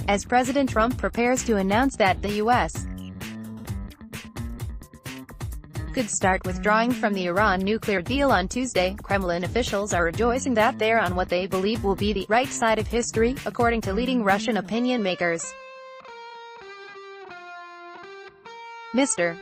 as President Trump prepares to announce that the U.S. could start withdrawing from the Iran nuclear deal on Tuesday. Kremlin officials are rejoicing that they're on what they believe will be the right side of history, according to leading Russian opinion makers. Mr.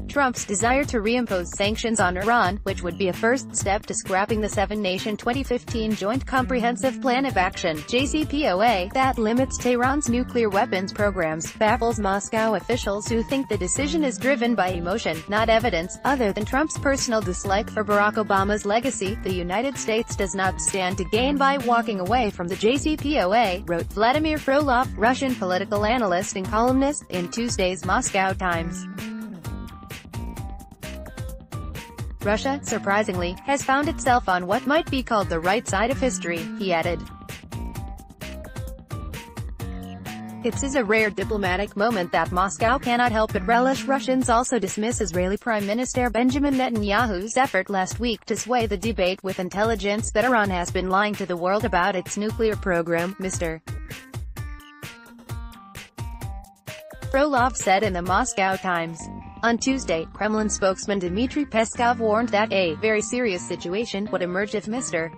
Trump's desire to reimpose sanctions on Iran, which would be a first step to scrapping the seven-nation 2015 Joint Comprehensive Plan of Action (JCPOA) that limits Tehran's nuclear weapons programs, baffles Moscow officials who think the decision is driven by emotion, not evidence. Other than Trump's personal dislike for Barack Obama's legacy, the United States does not stand to gain by walking away from the JCPOA, wrote Vladimir Frolov, Russian political analyst and columnist, in Tuesday's Moscow Times. Russia, surprisingly, has found itself on what might be called the right side of history, he added. It is a rare diplomatic moment that Moscow cannot help but relish. Russians also dismiss Israeli Prime Minister Benjamin Netanyahu's effort last week to sway the debate with intelligence that Iran has been lying to the world about its nuclear program, Mr. Frolov said in the Moscow Times. On Tuesday, Kremlin spokesman Dmitry Peskov warned that a very serious situation would emerge if Mr.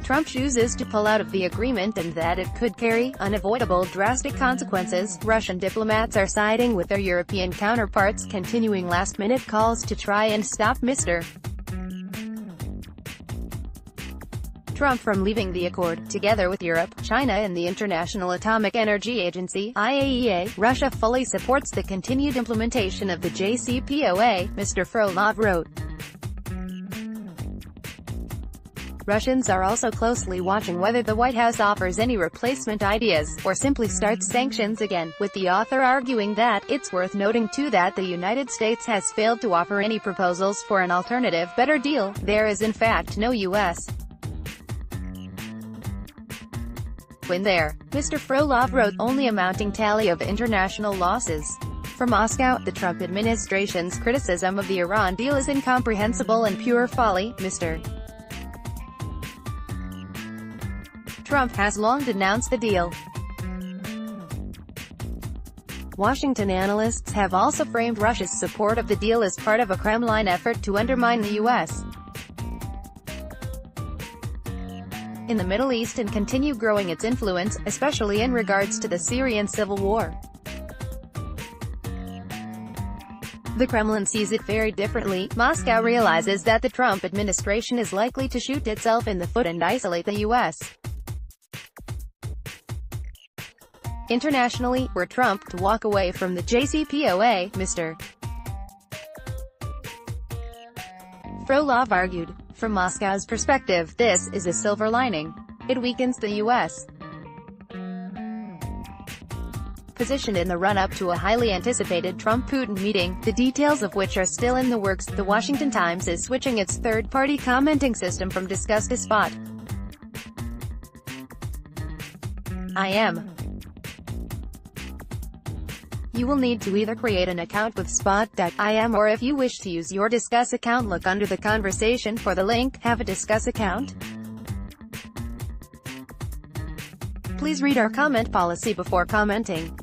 Trump chooses to pull out of the agreement and that it could carry unavoidable drastic consequences. Russian diplomats are siding with their European counterparts, continuing last-minute calls to try and stop Mr. Trump from leaving the accord. Together with Europe, China and the International Atomic Energy Agency (IAEA), Russia fully supports the continued implementation of the JCPOA, Mr. Frolov wrote. Russians are also closely watching whether the White House offers any replacement ideas, or simply starts sanctions again, with the author arguing that, it's worth noting too that the United States has failed to offer any proposals for an alternative, better deal. There is in fact no U.S. win there. Mr. Frolov wrote, only a mounting tally of international losses. For Moscow, the Trump administration's criticism of the Iran deal is incomprehensible and pure folly. Mr. Trump has long denounced the deal. Washington analysts have also framed Russia's support of the deal as part of a Kremlin effort to undermine the U.S. in the Middle East and continue growing its influence, especially in regards to the Syrian civil war. The Kremlin sees it very differently. Moscow realizes that the Trump administration is likely to shoot itself in the foot and isolate the U.S. internationally, were Trump to walk away from the JCPOA, Mr. Frolov argued. From Moscow's perspective, this is a silver lining. It weakens the U.S. position in the run-up to a highly anticipated Trump-Putin meeting, the details of which are still in the works. The Washington Times is switching its third-party commenting system from Discuss to Spot. You will need to either create an account with Spot.im or if you wish to use your Discuss account, look under the conversation for the link, Have a Discuss account? Please read our comment policy before commenting.